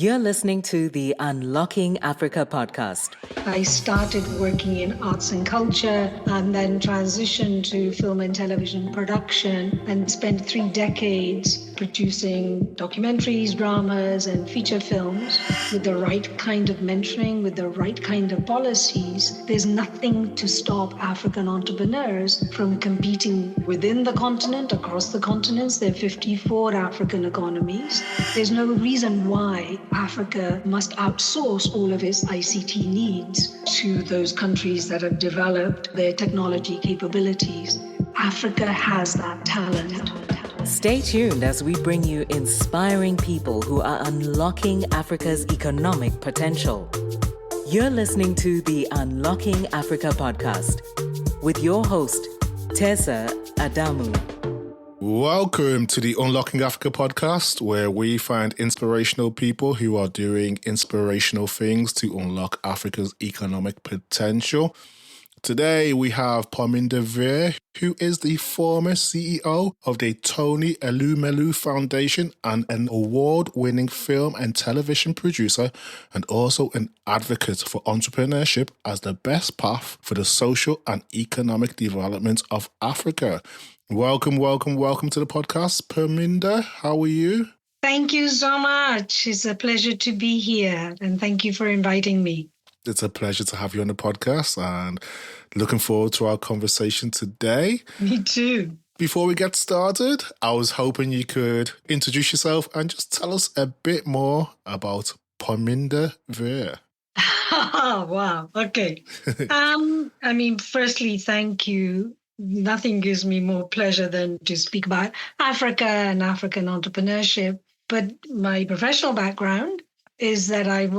You're listening to the Unlocking Africa podcast. I started working in arts and culture and then transitioned to film and television production and spent 3 decades producing documentaries, dramas, and feature films with the right kind of mentoring, with the right kind of policies. There's nothing to stop African entrepreneurs from competing within the continent, across the continents. There are 54 African economies. There's no reason why Africa must outsource all of its ICT needs to those countries that have developed their technology capabilities. Africa has that talent. Stay tuned as we bring you inspiring people who are unlocking Africa's economic potential. You're listening to the Unlocking Africa podcast with your host, Tessa Adamu. Welcome to the Unlocking Africa podcast, where we find inspirational people who are doing inspirational things to unlock Africa's economic potential. Today, we have Parminder Vir, who is the former CEO of the Tony Elumelu Foundation and an award-winning film and television producer, and also an advocate for entrepreneurship as the best path for the social and economic development of Africa. Welcome to the podcast, Parminder. How are you? Thank you so much. It's a pleasure to be here, and thank you for inviting me. It's a pleasure to have you on the podcast and looking forward to our conversation today. Me too. Before we get started, I was hoping you could introduce yourself and just tell us a bit more about Parminder Vir. Wow. Okay. Firstly, thank you. Nothing gives me more pleasure than to speak about Africa and African entrepreneurship. But my professional background is that I've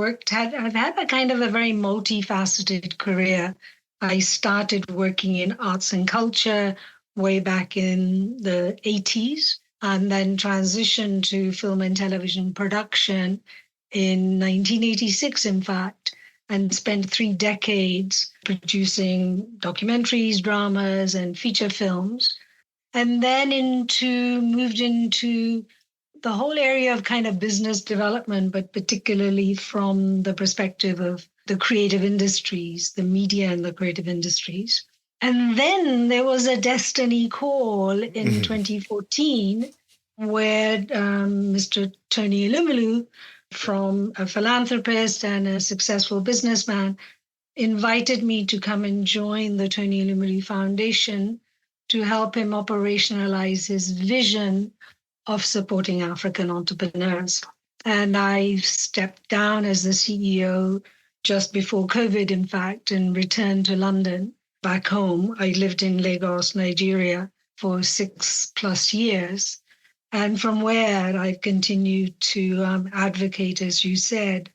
had a kind of a very multifaceted career. I started working in arts and culture way back in the 80s and then transitioned to film and television production in 1986, in fact, and spent 3 decades producing documentaries, dramas, and feature films. And then moved into the whole area of kind of business development, but particularly from the perspective of the creative industries, the media and the creative industries. And then there was a destiny call in 2014 where Mr. Tony Elumelu, from a philanthropist and a successful businessman, invited me to come and join the Tony Elumelu Foundation to help him operationalize his vision of supporting African entrepreneurs. And I stepped down as the CEO just before COVID, in fact, and returned to London, back home. I lived in Lagos, Nigeria for 6+ years. And from where I've continued to advocate, as you said,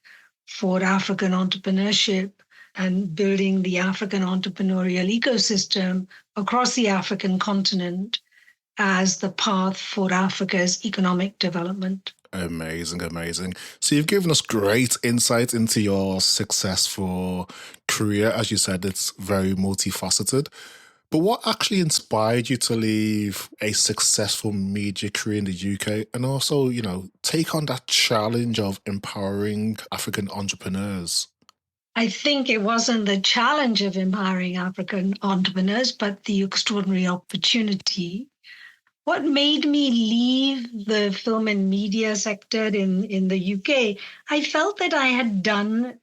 for African entrepreneurship and building the African entrepreneurial ecosystem across the African continent as the path for Africa's economic development. Amazing. So you've given us great insight into your successful career. As you said, it's very multifaceted. But what actually inspired you to leave a successful media career in the UK and also, take on that challenge of empowering African entrepreneurs? I think it wasn't the challenge of empowering African entrepreneurs, but the extraordinary opportunity. What made me leave the film and media sector in the UK, I felt that I had done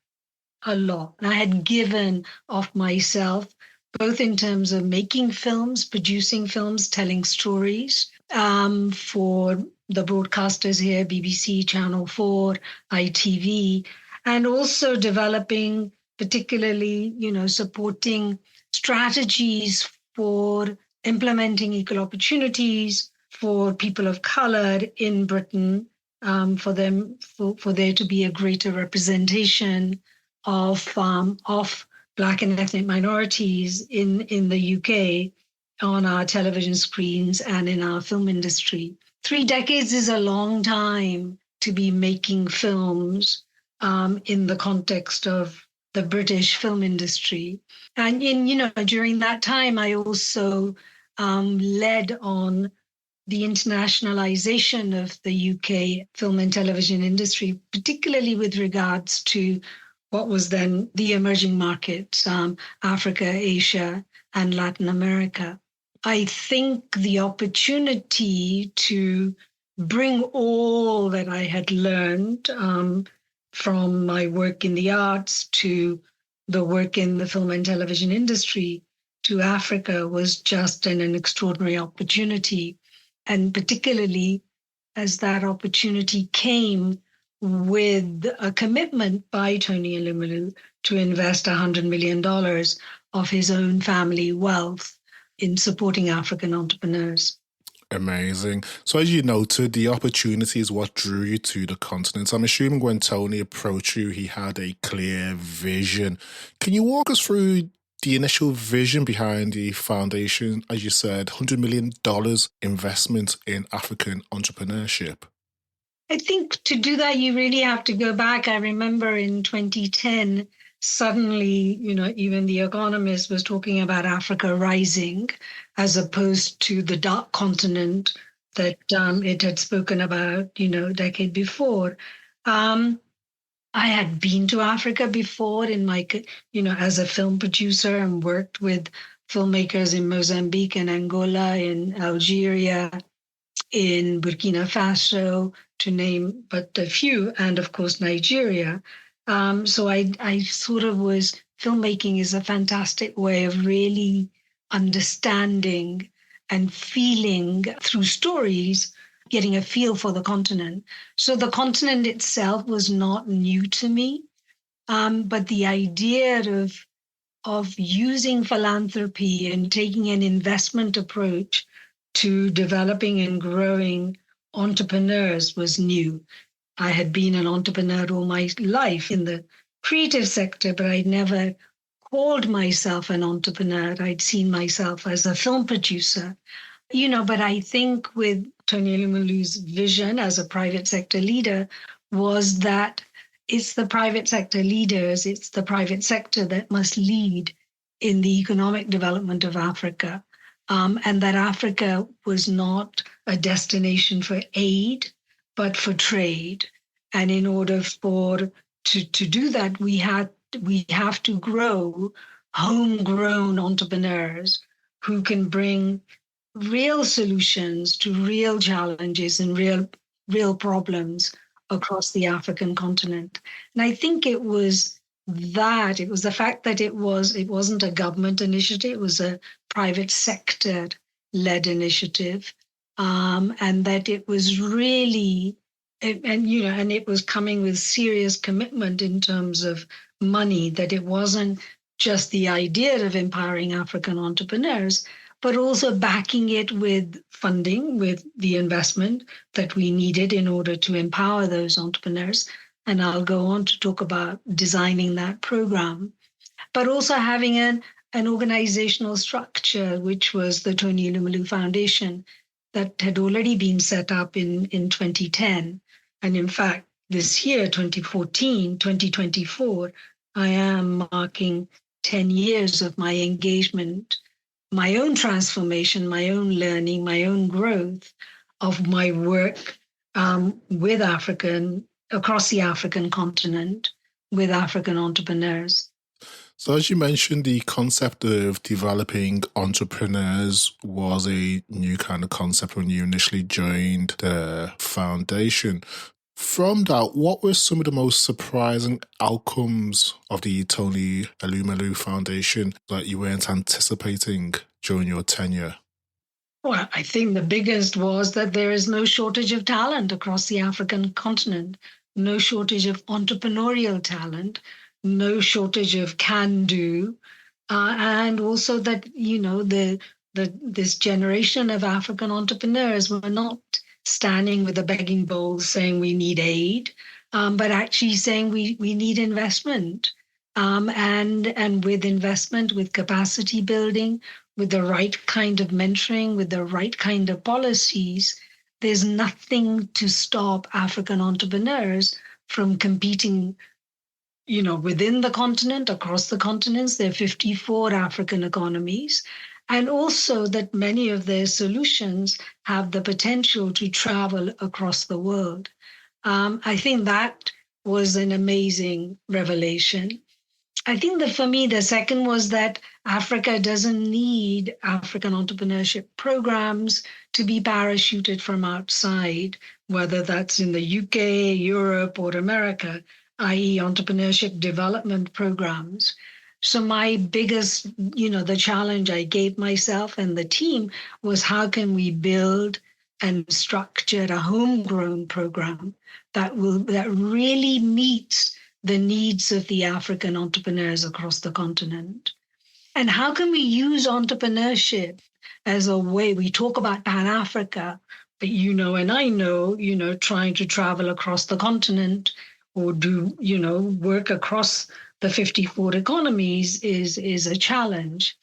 a lot. I had given of myself, both in terms of making films, producing films, telling stories for the broadcasters here, BBC, Channel 4, ITV, and also developing, particularly, supporting strategies for implementing equal opportunities for people of color in Britain, for there to be a greater representation of Black and ethnic minorities in the UK on our television screens and in our film industry. 3 decades is a long time to be making films in the context of the British film industry. And during that time, I also led on the internationalization of the UK film and television industry, particularly with regards to what was then the emerging markets, Africa, Asia, and Latin America. I think the opportunity to bring all that I had learned from my work in the arts to the work in the film and television industry to Africa was just an extraordinary opportunity. And particularly as that opportunity came with a commitment by Tony Elumelu to invest $100 million of his own family wealth in supporting African entrepreneurs. Amazing. So as you noted, the opportunity is what drew you to the continent. I'm assuming when Tony approached you, he had a clear vision. Can you walk us through the initial vision behind the foundation? As you said, $100 million investment in African entrepreneurship. I think to do that, you really have to go back. I remember in 2010, suddenly, even The Economist was talking about Africa rising as opposed to the dark continent that it had spoken about, a decade before. I had been to Africa before in my, as a film producer and worked with filmmakers in Mozambique and Angola, in Algeria, in Burkina Faso, to name but a few, and of course, Nigeria. So I sort of filmmaking is a fantastic way of really understanding and feeling through stories, getting a feel for the continent. So the continent itself was not new to me, but the idea of using philanthropy and taking an investment approach to developing and growing entrepreneurs was new. I had been an entrepreneur all my life in the creative sector, but I'd never called myself an entrepreneur. I'd seen myself as a film producer, but I think with Tony Elumelu's vision as a private sector leader was that it's the private sector leaders, it's the private sector that must lead in the economic development of Africa. And that Africa was not a destination for aid, but for trade. And in order to do that, we have to grow homegrown entrepreneurs who can bring real solutions to real challenges and real problems across the African continent. And I think it was the fact that it wasn't a government initiative, it was a private sector led initiative, and that it was really, and it was coming with serious commitment in terms of money, that it wasn't just the idea of empowering African entrepreneurs, but also backing it with funding, with the investment that we needed in order to empower those entrepreneurs. And I'll go on to talk about designing that program, but also having an organizational structure, which was the Tony Elumelu Foundation, that had already been set up in 2010. And in fact, this year, 2024, I am marking 10 years of my engagement, my own transformation, my own learning, my own growth of my work with across the African continent, with African entrepreneurs. So as you mentioned, the concept of developing entrepreneurs was a new kind of concept when you initially joined the foundation. From that, what were some of the most surprising outcomes of the Tony Elumelu Foundation that you weren't anticipating during your tenure? Well, I think the biggest was that there is no shortage of talent across the African continent, no shortage of entrepreneurial talent, no shortage of can-do, and also that, this generation of African entrepreneurs were not standing with a begging bowl saying we need aid, but actually saying we need investment. And with investment, with capacity building, with the right kind of mentoring, with the right kind of policies, there's nothing to stop African entrepreneurs from competing, within the continent, across the continents. There are 54 African economies. and also that many of their solutions have the potential to travel across the world. I think that was an amazing revelation. I think that for me, the second was that Africa doesn't need African entrepreneurship programs to be parachuted from outside, whether that's in the UK, Europe, or America, i.e. entrepreneurship development programs. So my biggest, the challenge I gave myself and the team was how can we build and structure a homegrown program that really meets the needs of the African entrepreneurs across the continent? And how can we use entrepreneurship as a way? We talk about Pan-Africa, but and I know, trying to travel across the continent or do, work across the 54 economies is a challenge.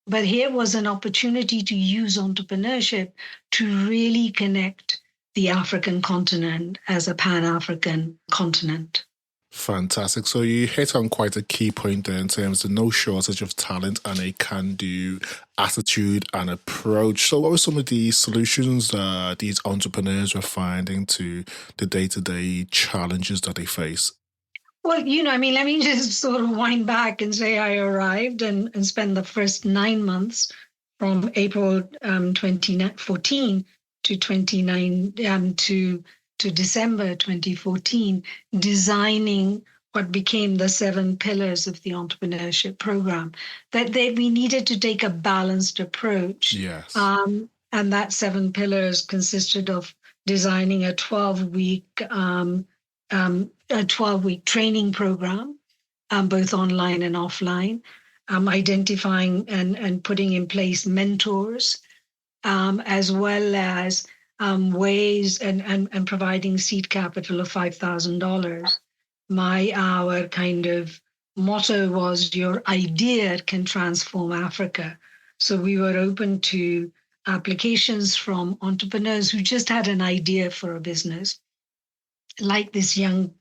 But here was an opportunity to use entrepreneurship to really connect the African continent as a Pan-African continent. Fantastic. So you hit on quite a key point there in terms of no shortage of talent and a can-do attitude and approach. So what were some of the solutions that these entrepreneurs were finding to the day-to-day challenges that they face? Well, let me just sort of wind back and say I arrived and spent the first 9 months from April 2014 to December 2014, designing what became the 7 pillars of the entrepreneurship program, that we needed to take a balanced approach. Yes. And that 7 pillars consisted of designing a 12-week training program, both online and offline, identifying and putting in place mentors, as well as ways and providing seed capital of $5,000. Our kind of motto was, your idea can transform Africa. So we were open to applications from entrepreneurs who just had an idea for a business, like this young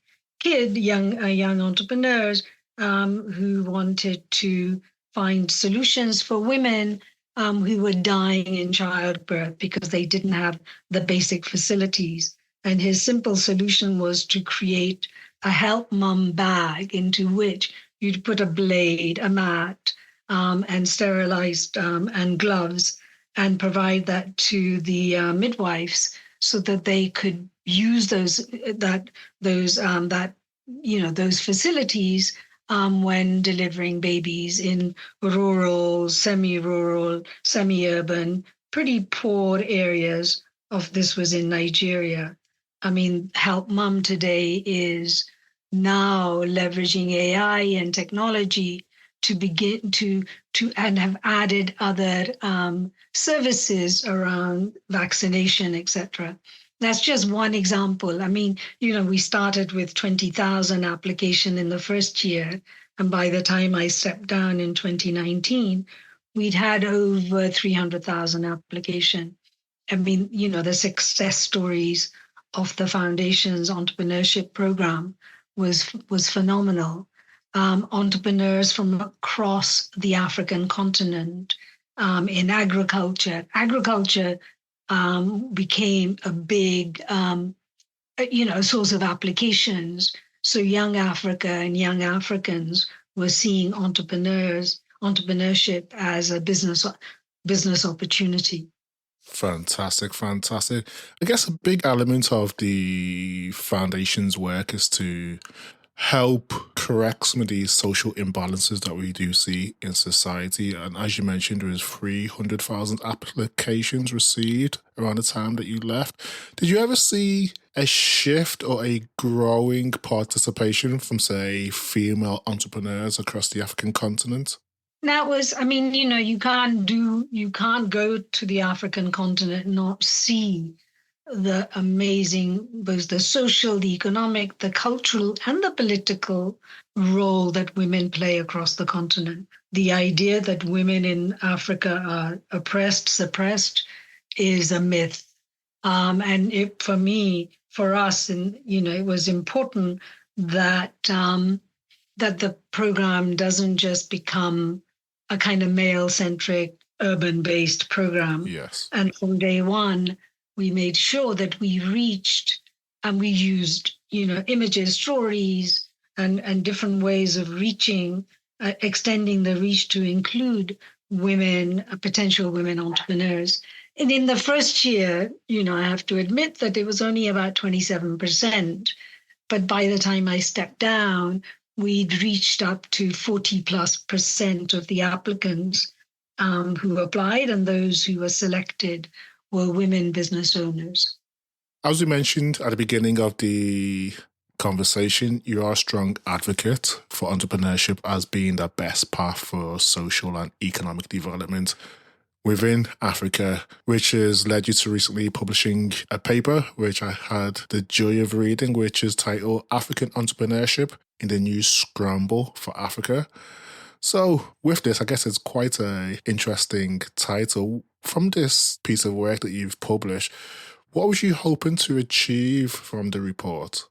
entrepreneurs who wanted to find solutions for women who were dying in childbirth because they didn't have the basic facilities. And his simple solution was to create a help mum bag into which you'd put a blade, a mat, and sterilized and gloves, and provide that to the midwives so that they could use those facilities when delivering babies in rural, semi-rural, semi-urban, pretty poor areas of this was in Nigeria. Help Mum today is now leveraging AI and technology to begin to and have added other services around vaccination, etc. That's just one example. We started with 20,000 applications in the first year. And by the time I stepped down in 2019, we'd had over 300,000 applications. The success stories of the foundation's entrepreneurship program was phenomenal. Entrepreneurs from across the African continent in agriculture. Agriculture became a big, source of applications. So young Africa and young Africans were seeing entrepreneurship as a business opportunity. Fantastic. I guess a big element of the foundation's work is to help correct some of these social imbalances that we do see in society. And as you mentioned, there was 300,000 applications received around the time that you left. Did you ever see a shift or a growing participation from, say, female entrepreneurs across the African continent? That was, you can't go to the African continent and not see the amazing, both the social, the economic, the cultural, and the political role that women play across the continent. The idea that women in Africa are oppressed, suppressed, is a myth. And for us, it was important that that the program doesn't just become a kind of male-centric urban-based program. Yes. And from day one, we made sure that we reached and we used, images, stories, and different ways of reaching, extending the reach to include women, potential women entrepreneurs. And in the first year, I have to admit that it was only about 27%. But by the time I stepped down, we'd reached up to 40+% of the applicants who applied, and those who were selected were women business owners. As we mentioned at the beginning of the conversation, you are a strong advocate for entrepreneurship as being the best path for social and economic development within Africa, which has led you to recently publishing a paper, which I had the joy of reading, which is titled African Entrepreneurship in the New Scramble for Africa. So with this, I guess it's quite an interesting title. From this piece of work that you've published, what was you hoping to achieve from the report?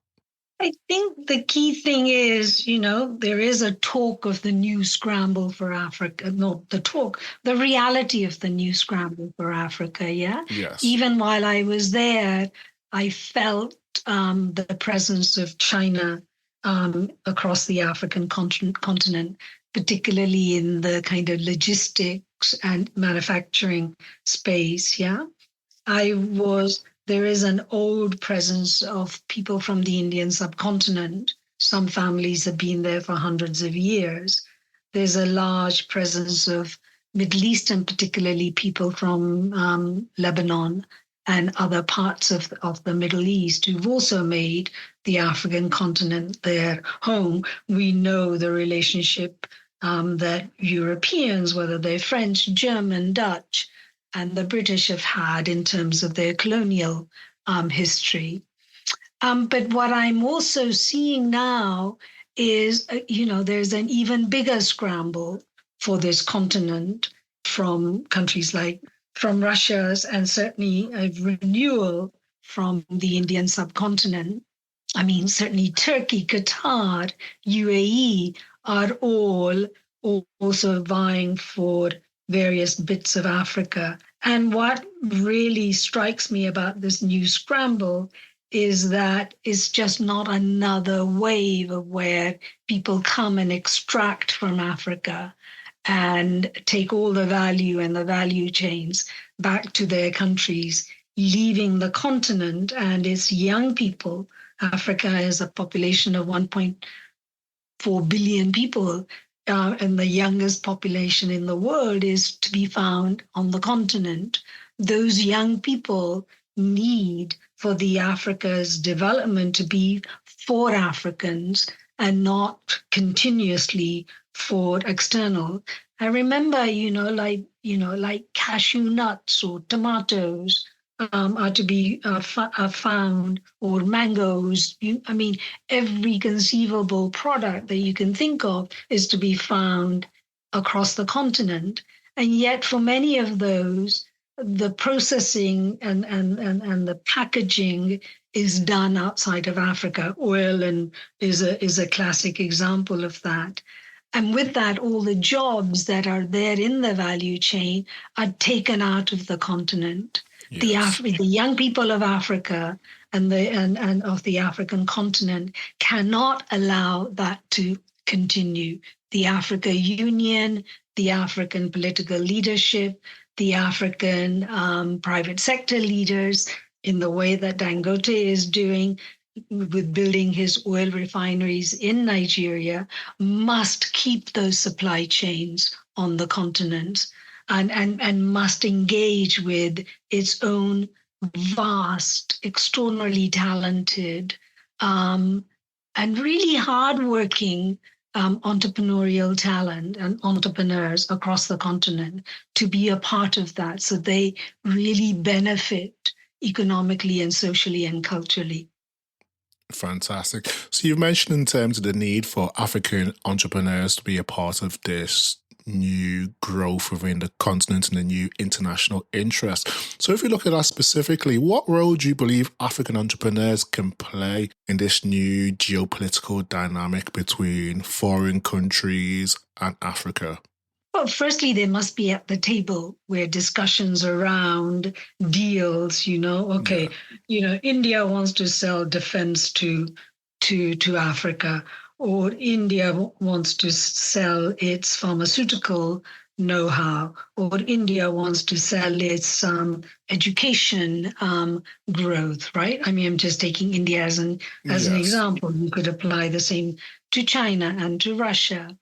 I think the key thing is, there is a talk of the new scramble for Africa, not the talk, the reality of the new scramble for Africa, yeah? Yes. Even while I was there, I felt the presence of China across the African continent, particularly in the kind of logistics and manufacturing space, yeah? There is an old presence of people from the Indian subcontinent. Some families have been there for hundreds of years. There's a large presence of Middle Eastern, particularly people from Lebanon and other parts of the Middle East who've also made the African continent their home. We know the relationship that Europeans, whether they're French, German, Dutch, and the British have had in terms of their colonial history. But what I'm also seeing now is, there's an even bigger scramble for this continent from countries from Russia's, and certainly a renewal from the Indian subcontinent. I mean, certainly Turkey, Qatar, UAE are all also vying for various bits of Africa. And what really strikes me about this new scramble is that it's just not another wave of where people come and extract from Africa and take all the value and the value chains back to their countries, leaving the continent and its young people. Africa has a population of 1.4 billion people, and the youngest population in the world is to be found on the continent. Those young people need for the Africa's development to be for Africans and not continuously for external. I remember, like cashew nuts or tomatoes are to be found, or mangoes. Every conceivable product that you can think of is to be found across the continent. And yet for many of those, the processing and the packaging is done outside of Africa. Oil is a classic example of that. And with that, all the jobs that are there in the value chain are taken out of the continent. Yes. The young people of Africa and of the African continent cannot allow that to continue. The Africa Union, the African political leadership, the African private sector leaders, in the way that Dangote is doing with building his oil refineries in Nigeria, must keep those supply chains on the continent and must engage with its own vast, extraordinarily talented, and really hardworking entrepreneurial talent and entrepreneurs across the continent to be a part of that, so they really benefit economically and socially and culturally. Fantastic. So you've mentioned in terms of the need for African entrepreneurs to be a part of this new growth within the continent and the new international interest. So if you look at that specifically, what role do you believe African entrepreneurs can play in this new geopolitical dynamic between foreign countries and Africa? firstly, they must be at the table where discussions around deals, okay, India wants to sell defense to Africa, or India wants to sell its pharmaceutical know-how, or India wants to sell its education growth, right? I mean, I'm just taking India as an example. You could apply the same to China and to Russia.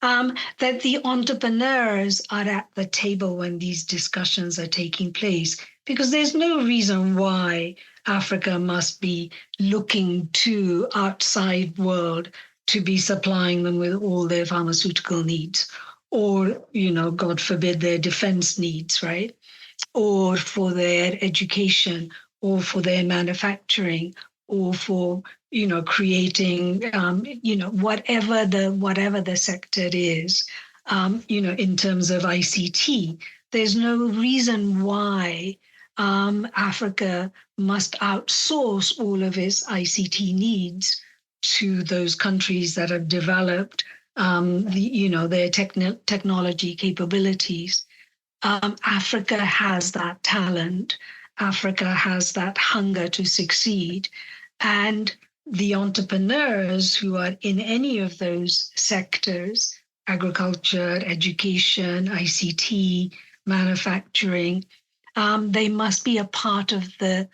That the entrepreneurs are at the table when these discussions are taking place, because there's no reason why Africa must be looking to outside world to be supplying them with all their pharmaceutical needs, or, God forbid, their defense needs, right? Or for their education, or for their manufacturing, or for, creating, whatever the sector is, in terms of ICT. There's no reason why Africa must outsource all of its ICT needs to those countries that have developed, their technology capabilities. Africa has that talent. Africa has that hunger to succeed. And the entrepreneurs who are in any of those sectors, agriculture, education, ICT, manufacturing, they must be a part of the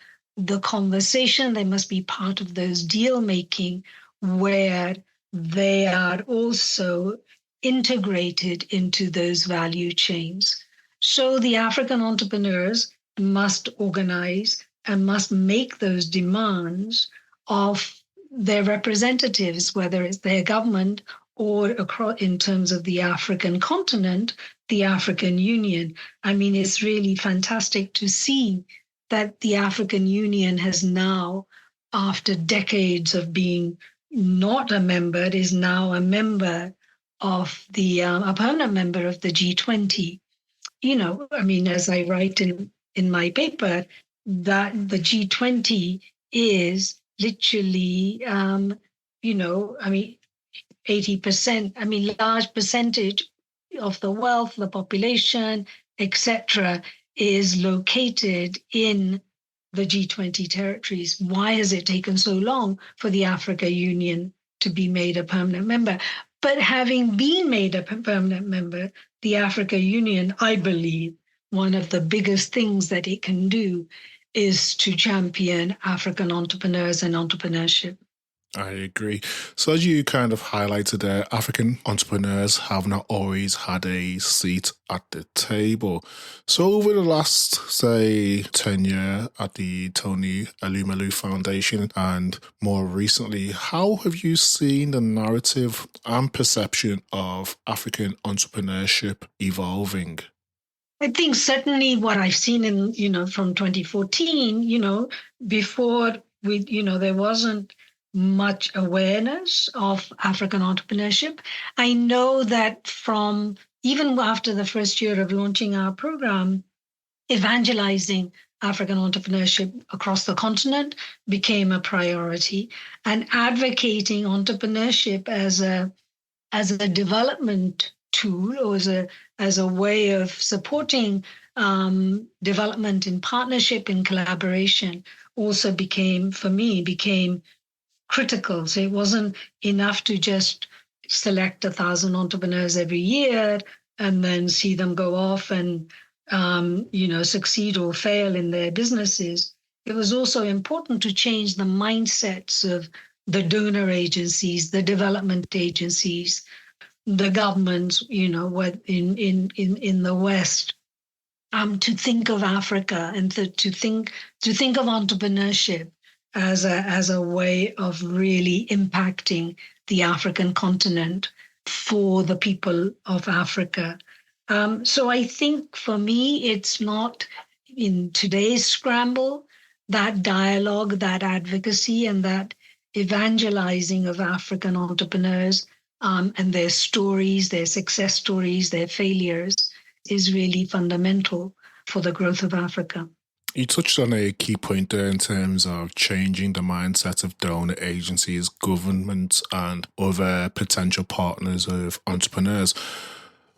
conversation. They must be part of those deal making where they are also integrated into those value chains. So the African entrepreneurs must organize and must make those demands of their representatives, whether it's their government or across, in terms of the African continent, the African Union. I mean, it's really fantastic to see that the African Union has now, after decades of being not a member, is now a member of a permanent member of the G20. I mean, as I write in my paper, that the G20 is literally, 80%, large percentage of the wealth, the population, etc., is located in the G20 territories. Why has it taken so long for the African Union to be made a permanent member? But having been made a permanent member, the African Union, I believe, one of the biggest things that it can do is to champion African entrepreneurs and entrepreneurship. I agree. So as you kind of highlighted there, African entrepreneurs have not always had a seat at the table. So over the last, say, 10 years at the Tony Elumelu Foundation and more recently, how have you seen the narrative and perception of African entrepreneurship evolving? I think certainly what I've seen from 2014, before there wasn't much awareness of African entrepreneurship. I know that from even after the first year of launching our program, evangelizing African entrepreneurship across the continent became a priority, and advocating entrepreneurship as a development tool, or as a way of supporting development in partnership and collaboration also became critical. So it wasn't enough to just select 1,000 entrepreneurs every year and then see them go off and succeed or fail in their businesses. It was also important to change the mindsets of the donor agencies, the development agencies, the governments, what in the West, to think of Africa and to think of entrepreneurship as a way of really impacting the African continent for the people of Africa. So I think for me, it's not in today's Scramble, that dialogue, that advocacy, and that evangelizing of African entrepreneurs and their stories, their success stories, their failures is really fundamental for the growth of Africa. You touched on a key point there in terms of changing the mindset of donor agencies, governments, and other potential partners of entrepreneurs.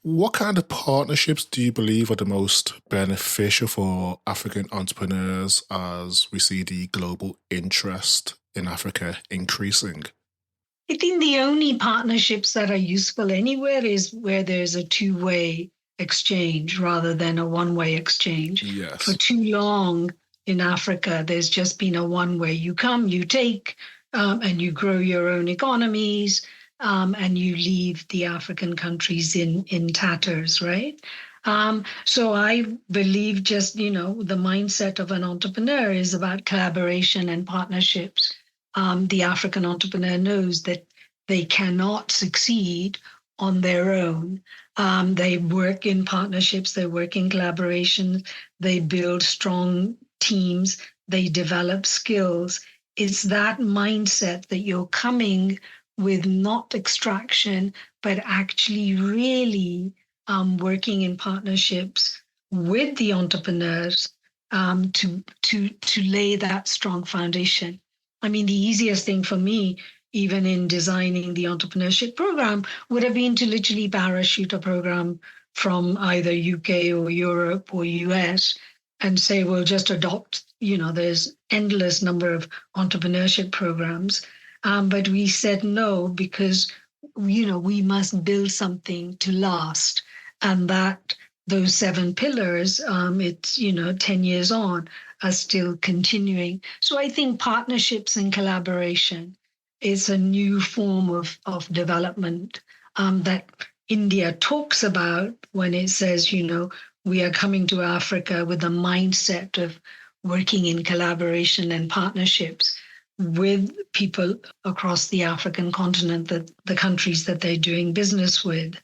What kind of partnerships do you believe are the most beneficial for African entrepreneurs as we see the global interest in Africa increasing? I think the only partnerships that are useful anywhere is where there's a two-way exchange rather than a one-way exchange. Yes. For too long in Africa, there's just been a one-way. You come, you take, and you grow your own economies, and you leave the African countries in tatters, right? So I believe just, the mindset of an entrepreneur is about collaboration and partnerships. The African entrepreneur knows that they cannot succeed on their own. They work in partnerships, they work in collaboration, they build strong teams, they develop skills. It's that mindset that you're coming with not extraction, but actually really working in partnerships with the entrepreneurs to lay that strong foundation. I mean, the easiest thing for me, even in designing the entrepreneurship program, would have been to literally parachute a program from either UK or Europe or US and say, well, just adopt, there's endless number of entrepreneurship programs. But we said no, because, we must build something to last. And that those 7 pillars, it's, 10 years on, are still continuing. So I think partnerships and collaboration is a new form of development that India talks about when it says, we are coming to Africa with a mindset of working in collaboration and partnerships with people across the African continent, the countries that they're doing business with.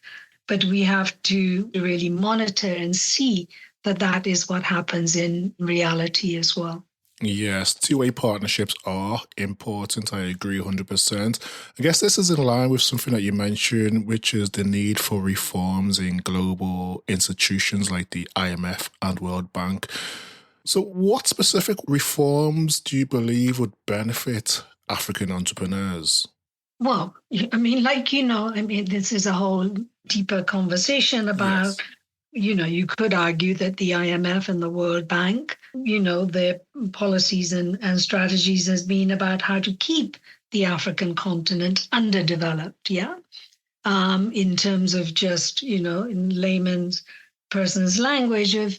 But we have to really monitor and see that is what happens in reality as well. Yes, two-way partnerships are important. I agree 100%. I guess this is in line with something that you mentioned, which is the need for reforms in global institutions like the IMF and World Bank. So what specific reforms do you believe would benefit African entrepreneurs? Well, I mean, this is a whole deeper conversation about, you could argue that the IMF and the World Bank, their policies and strategies has been about how to keep the African continent underdeveloped, in terms of just, in layman's person's language of,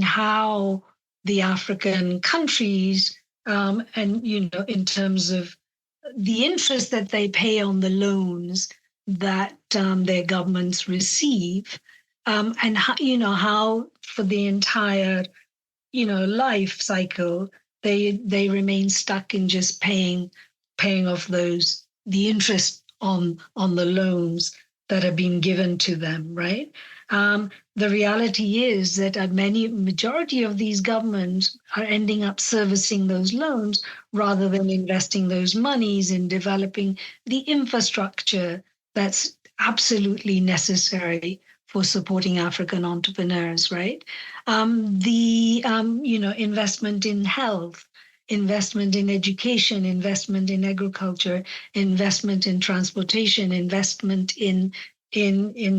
how the African countries, and, in terms of the interest that they pay on the loans that their governments receive, and how for the entire life cycle they remain stuck in just paying off the interest on the loans that have been given to them, right? The reality is that majority of these governments are ending up servicing those loans rather than investing those monies in developing the infrastructure that's absolutely necessary for supporting African entrepreneurs, right? Investment in health, investment in education, investment in agriculture, investment in transportation, investment in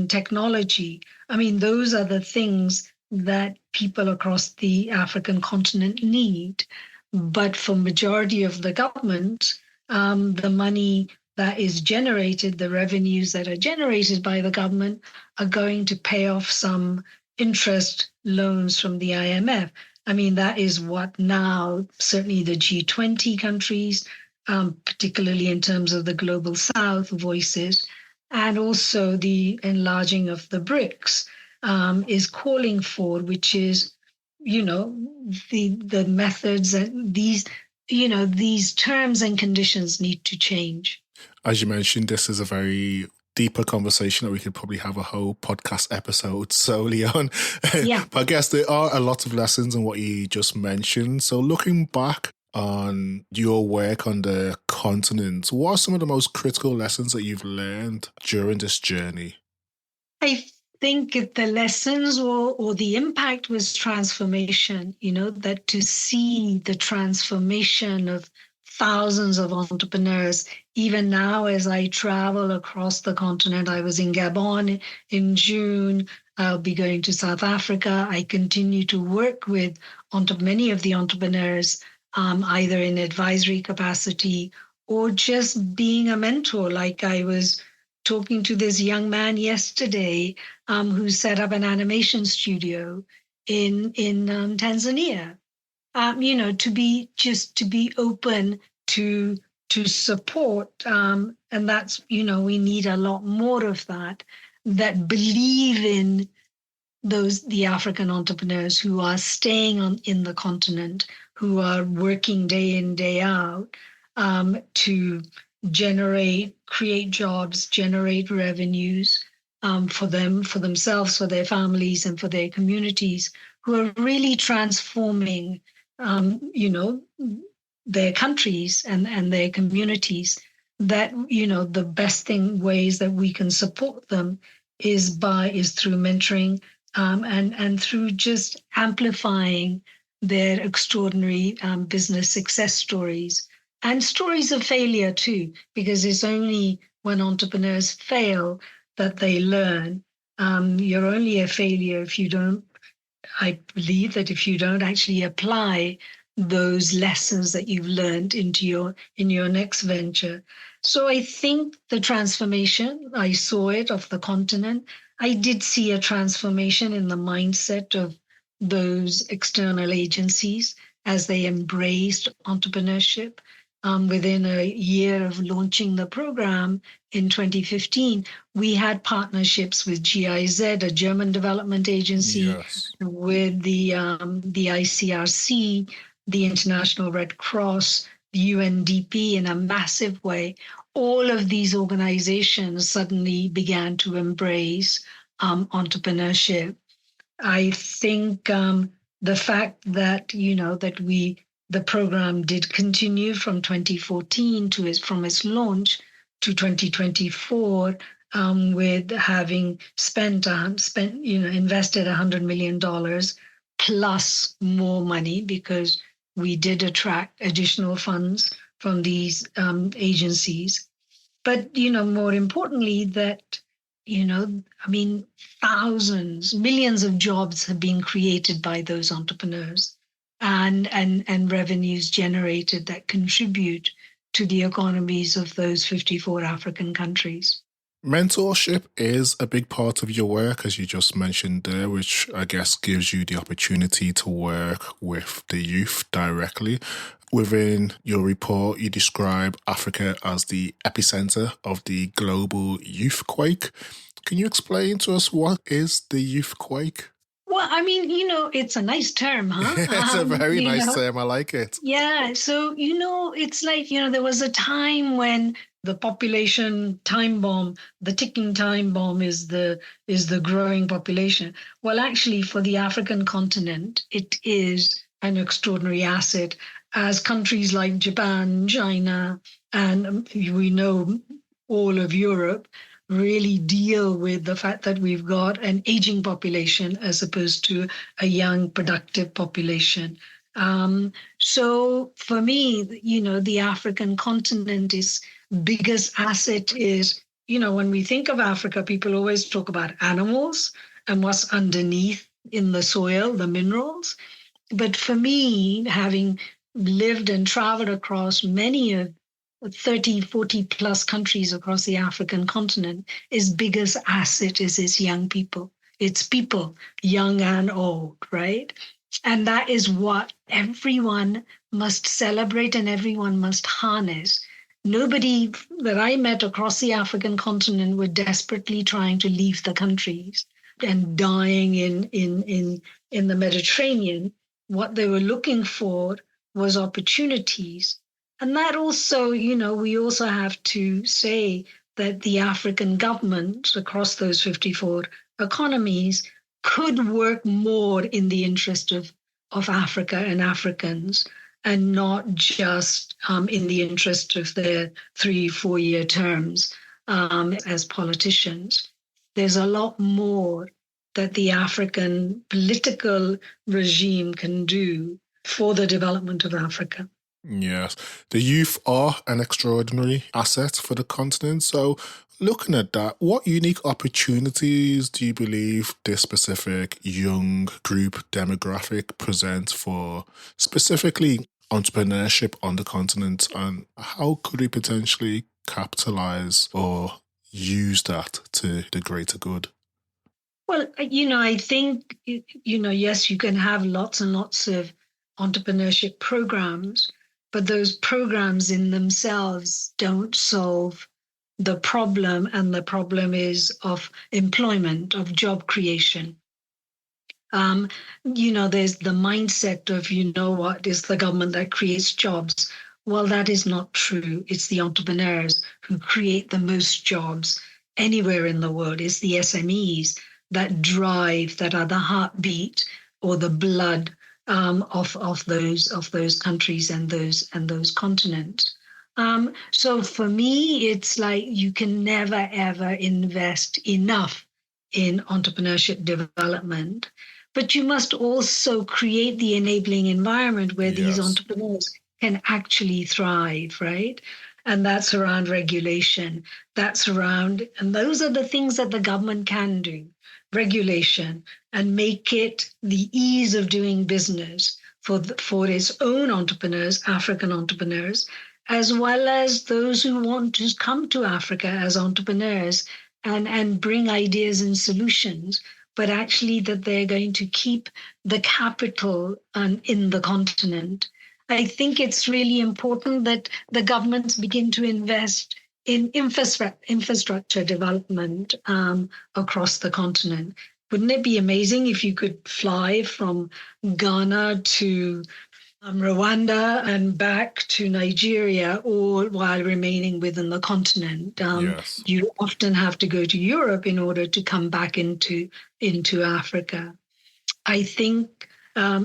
technology. I mean, those are the things that people across the African continent need. But for majority of the government, the money that is generated, the revenues that are generated by the government are going to pay off some interest loans from the IMF. I mean, that is what now certainly the G20 countries, particularly in terms of the Global South voices, and also the enlarging of the BRICS is calling for, which is, the methods and these terms and conditions need to change. As you mentioned, this is a very deeper conversation that we could probably have a whole podcast episode solely on. Yeah. But I guess there are a lot of lessons in what you just mentioned. So looking back on your work on the continent, what are some of the most critical lessons that you've learned during this journey? I think the lessons or the impact was transformation, that to see the transformation of thousands of entrepreneurs. Even now, as I travel across the continent, I was in Gabon in June. I'll be going to South Africa. I continue to work with many of the entrepreneurs, either in advisory capacity or just being a mentor. Like I was talking to this young man yesterday who set up an animation studio in Tanzania. To be open to support, and that's we need a lot more of that believe in the African entrepreneurs who are staying in the continent, who are working day in, day out, to create jobs, generate revenues for themselves, for their families, and for their communities, who are really transforming, their countries and their communities. That the best ways that we can support them is through mentoring, and through just amplifying their extraordinary business success stories and stories of failure too, because it's only when entrepreneurs fail that they learn. You're only a failure if you don't. I believe that if you don't actually apply those lessons that you've learned in your next venture. So I think the transformation, I saw it of the continent. I did see a transformation in the mindset of those external agencies as they embraced entrepreneurship. Within a year of launching the program in 2015, we had partnerships with GIZ, a German development agency, Yes. with the ICRC, the International Red Cross, the UNDP in a massive way. All of these organizations suddenly began to embrace entrepreneurship. I think the fact that the program did continue from 2014 from its launch to 2024, with having invested $100 million plus more money, because we did attract additional funds from these agencies. But more importantly, that thousands, millions of jobs have been created by those entrepreneurs, and revenues generated that contribute to the economies of those 54 African countries. Mentorship is a big part of your work, as you just mentioned there, which I guess gives you the opportunity to work with the youth directly. Within your report, you describe Africa as the epicenter of the global youth quake. Can you explain to us what is the youth quake? Well, it's a nice term, huh? It's a very nice term. I like it. Yeah. So, it's like, there was a time when the population time bomb, the ticking time bomb is the growing population. Well, actually, for the African continent, it is an extraordinary asset, as countries like Japan, China, and we know all of Europe really deal with the fact that we've got an aging population as opposed to a young, productive population. So for me, the African continent is biggest asset is, when we think of Africa, people always talk about animals and what's underneath in the soil, the minerals. But for me, having lived and traveled across many of 30, 40 plus countries across the African continent, its biggest asset is its young people. It's people, young and old, right? And that is what everyone must celebrate and everyone must harness. Nobody that I met across the African continent were desperately trying to leave the countries and dying in the Mediterranean. What they were looking for was opportunities. And that also, we also have to say that the African governments across those 54 economies could work more in the interest of Africa and Africans, and not just in the interest of their 3-4 year terms as politicians. There's a lot more that the African political regime can do for the development of Africa. Yes, the youth are an extraordinary asset for the continent. So, looking at that, what unique opportunities do you believe this specific young group demographic presents for specifically entrepreneurship on the continent, and how could we potentially capitalize or use that to the greater good? Well, I think, yes, you can have lots and lots of entrepreneurship programs, but those programs in themselves don't solve the problem. And the problem is of employment, of job creation. There's the mindset of, what is the government that creates jobs? Well, that is not true. It's the entrepreneurs who create the most jobs anywhere in the world. It's the SMEs that drive, that are the heartbeat or the blood of those countries and those continents. So for me, it's like you can never ever invest enough in entrepreneurship development, but you must also create the enabling environment where these Yes. entrepreneurs can actually thrive, right? And that's around regulation. And those are the things that the government can do, regulation, and make it the ease of doing business for its own entrepreneurs, African entrepreneurs, as well as those who want to come to Africa as entrepreneurs and bring ideas and solutions, but actually that they're going to keep the capital in the continent. I think it's really important that the governments begin to invest in infrastructure development across the continent. Wouldn't it be amazing if you could fly from Ghana to Rwanda and back to Nigeria, all while remaining within the continent? Yes. You often have to go to Europe in order to come back into Africa. I think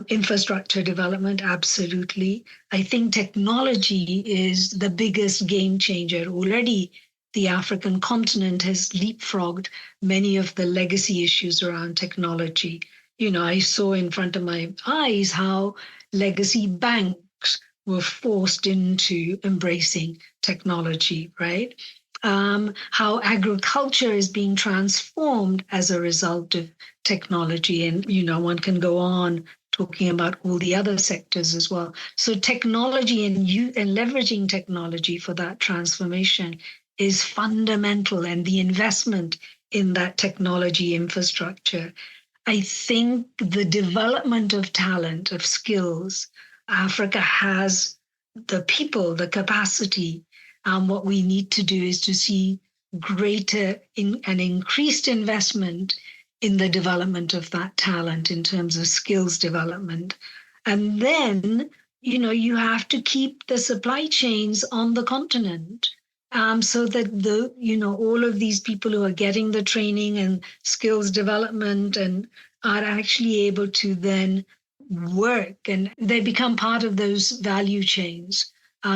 infrastructure development, absolutely. I think technology is the biggest game changer. Already, the African continent has leapfrogged many of the legacy issues around technology. I saw in front of my eyes how legacy banks were forced into embracing technology, right? How agriculture is being transformed as a result of technology. And, one can go on talking about all the other sectors as well. So technology and leveraging technology for that transformation is fundamental, and the investment in that technology infrastructure. I think the development of talent, of skills, Africa has the people, the capacity. What we need to do is to see greater and increased investment in the development of that talent in terms of skills development. And then, you have to keep the supply chains on the continent. So that all of these people who are getting the training and skills development and are actually able to then work, and they become part of those value chains,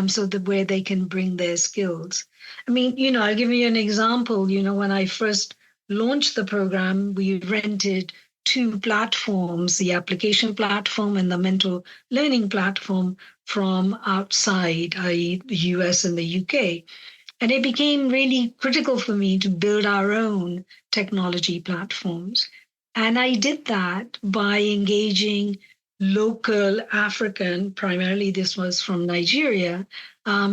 so that where they can bring their skills. I mean, I'll give you an example. When I first launched the program, we rented two platforms, the application platform and the mental learning platform, from outside, i.e. the US and the UK. And it became really critical for me to build our own technology platforms. And I did that by engaging local African, primarily this was from Nigeria,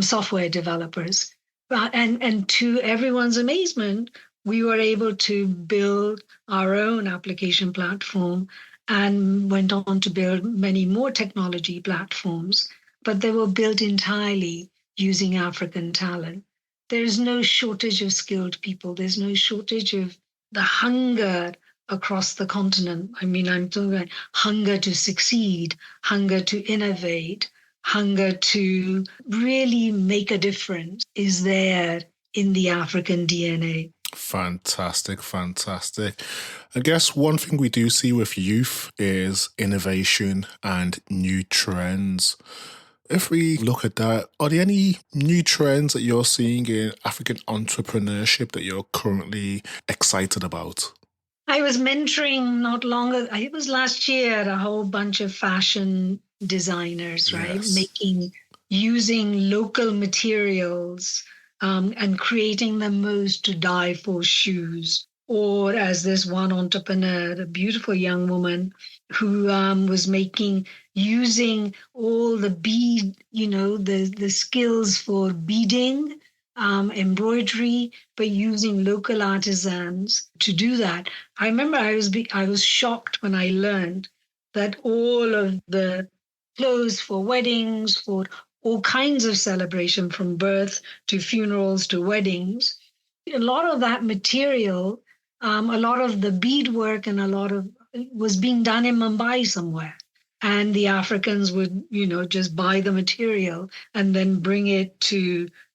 software developers. And to everyone's amazement, we were able to build our own application platform and went on to build many more technology platforms, but they were built entirely using African talent. There's no shortage of skilled people. There's no shortage of the hunger across the continent. I mean, I'm talking about hunger to succeed, hunger to innovate, hunger to really make a difference is there in the African DNA. Fantastic, fantastic. I guess one thing we do see with youth is innovation and new trends. If we look at that, are there any new trends that you're seeing in African entrepreneurship that you're currently excited about? I was mentoring not long ago, it was last year, a whole bunch of fashion designers, right? Yes. Making, using local materials and creating the most to die for shoes. Or as this one entrepreneur, a beautiful young woman who was using all the bead, the skills for beading, embroidery, but using local artisans to do that. I remember I was shocked when I learned that all of the clothes for weddings, for all kinds of celebration, from birth to funerals to weddings, a lot of that material, a lot of the beadwork and a lot of was being done in Mumbai somewhere. And the Africans would, just buy the material and then bring it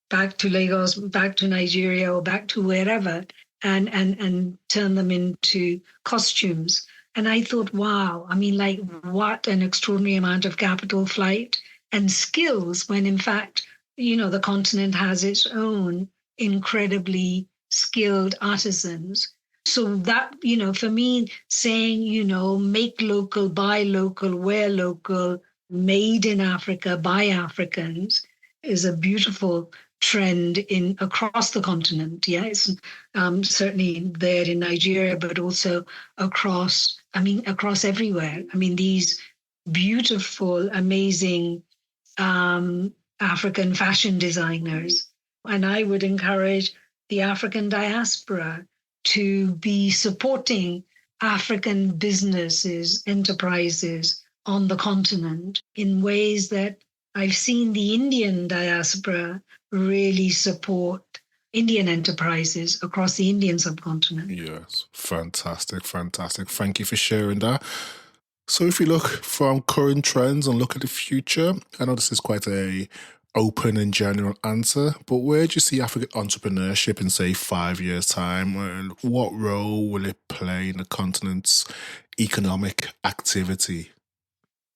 back to Lagos, back to Nigeria, or back to wherever, and turn them into costumes. And I thought, wow, what an extraordinary amount of capital flight and skills, when in fact, the continent has its own incredibly skilled artisans. So that, for me, saying, make local, buy local, wear local, made in Africa by Africans is a beautiful trend across the continent. Yeah, it's certainly there in Nigeria, but also across everywhere. These beautiful, amazing African fashion designers. And I would encourage the African diaspora to be supporting African businesses, enterprises on the continent in ways that I've seen the Indian diaspora really support Indian enterprises across the Indian subcontinent. Yes, fantastic. Thank you for sharing that. So if you look from current trends and look at the future, I know this is quite a open and general answer, but where do you see African entrepreneurship in, say, 5 years' time? And what role will it play in the continent's economic activity?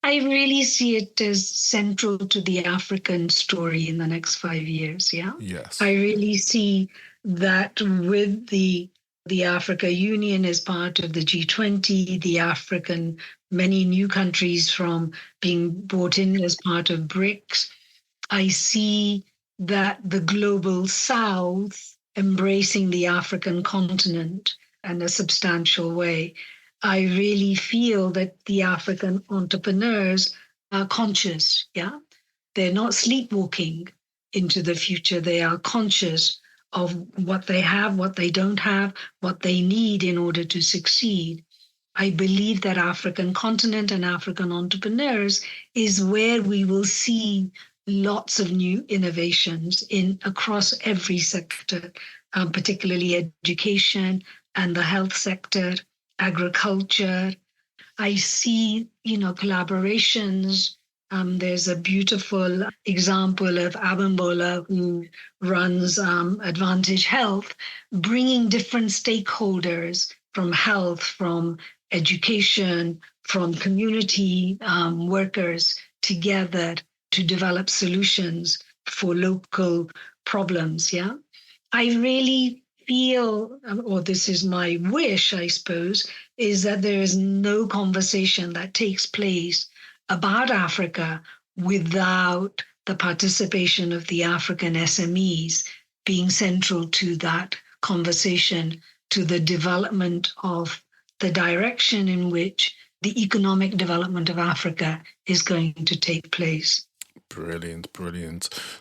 I really see it as central to the African story in the next 5 years. Yeah. Yes. I really see that with the Africa Union as part of the G20, the African, many new countries from being brought in as part of BRICS, I see that the global South embracing the African continent in a substantial way. I really feel that the African entrepreneurs are conscious, yeah? They're not sleepwalking into the future. They are conscious of what they have, what they don't have, what they need in order to succeed. I believe that African continent and African entrepreneurs is where we will see lots of new innovations across every sector, particularly education and the health sector, agriculture. I see, collaborations. There's a beautiful example of Abimbola, who runs Advantage Health, bringing different stakeholders from health, from education, from community workers together to develop solutions for local problems. Yeah, I really feel, or this is my wish, I suppose, is that there is no conversation that takes place about Africa without the participation of the African SMEs being central to that conversation, to the development of the direction in which the economic development of Africa is going to take place. Brilliant.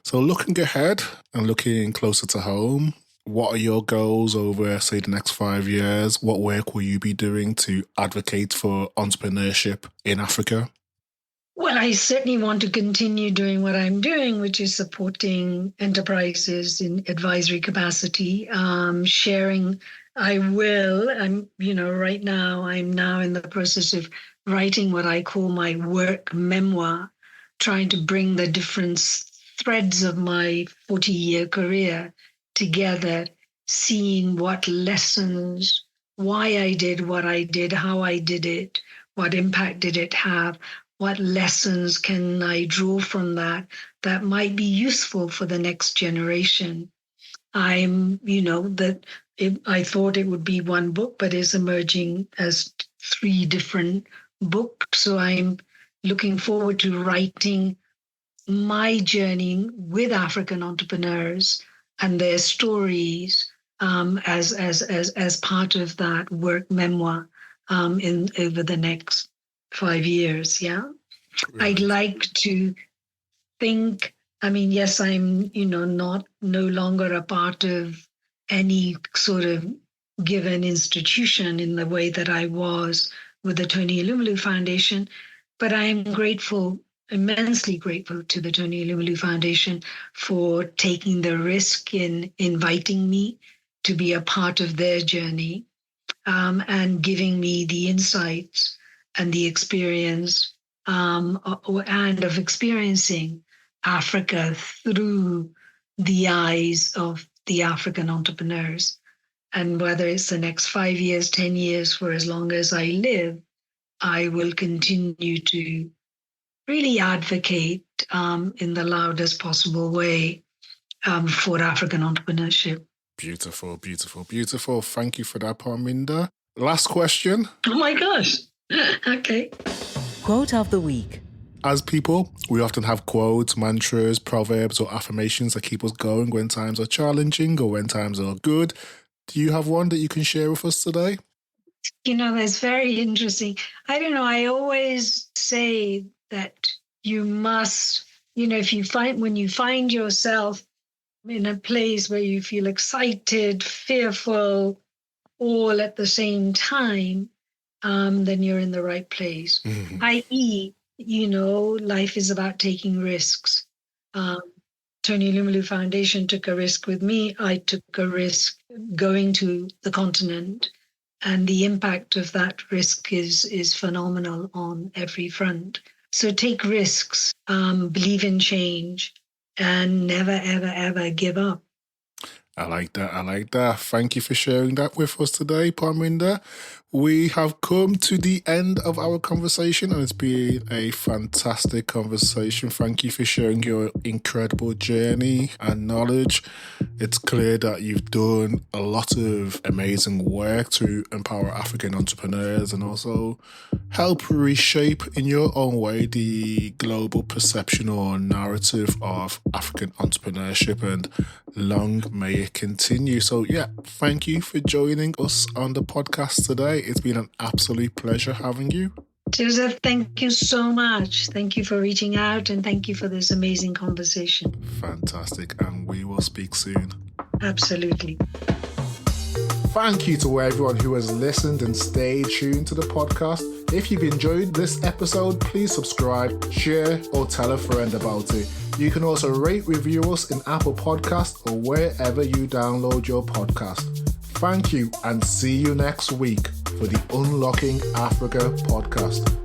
So looking ahead and looking closer to home, what are your goals over, say, the next 5 years? What work will you be doing to advocate for entrepreneurship in Africa? Well, I certainly want to continue doing what I'm doing, which is supporting enterprises in advisory capacity, sharing. I will. Right now, I'm now in the process of writing what I call my work memoir, trying to bring the different threads of my 40-year career together, seeing what lessons, why I did what I did, how I did it, what impact did it have, what lessons can I draw from that might be useful for the next generation. I thought it would be one book, but it's emerging as 3 different books. So I'm looking forward to writing my journey with African entrepreneurs and their stories as part of that work memoir in over the next 5 years. Yeah, Right. I'd like to think. I mean, yes, I'm no longer a part of any sort of given institution in the way that I was with the Tony Elumelu Foundation, but I am grateful, immensely grateful to the Tony Elumelu Foundation for taking the risk in inviting me to be a part of their journey and giving me the insights and the experience and of experiencing Africa through the eyes of the African entrepreneurs. And whether it's the next 5 years, 10 years, for as long as I live, I will continue to really advocate in the loudest possible way for African entrepreneurship. Beautiful, beautiful, beautiful. Thank you for that, Parminder. Last question. Oh my gosh. Okay. Quote of the week. As people, we often have quotes, mantras, proverbs, or affirmations that keep us going when times are challenging or when times are good. Do you have one that you can share with us today? That's very interesting. I don't know. I always say that you must, when you find yourself in a place where you feel excited, fearful, all at the same time, then you're in the right place. Mm-hmm. I.e., life is about taking risks. Tony Elumelu Foundation took a risk with me. I took a risk going to the continent. And the impact of that risk is phenomenal on every front. So take risks, believe in change, and never, ever, ever give up. I like that. Thank you for sharing that with us today, Parminder. We have come to the end of our conversation, and it's been a fantastic conversation. Thank you for sharing your incredible journey and knowledge. It's clear that you've done a lot of amazing work to empower African entrepreneurs and also help reshape in your own way the global perception or narrative of African entrepreneurship, and long may it continue. So thank you for joining us on the podcast today. It's been an absolute pleasure having you. Joseph, thank you so much. Thank you for reaching out, and thank you for this amazing conversation. Fantastic, and we will speak soon. Absolutely. Thank you to everyone who has listened and stayed tuned to the podcast. If you've enjoyed this episode, please subscribe, share, or tell a friend about it. You can also rate, review us in Apple Podcasts or wherever you download your podcast. Thank you, and see you next week for the Unlocking Africa podcast.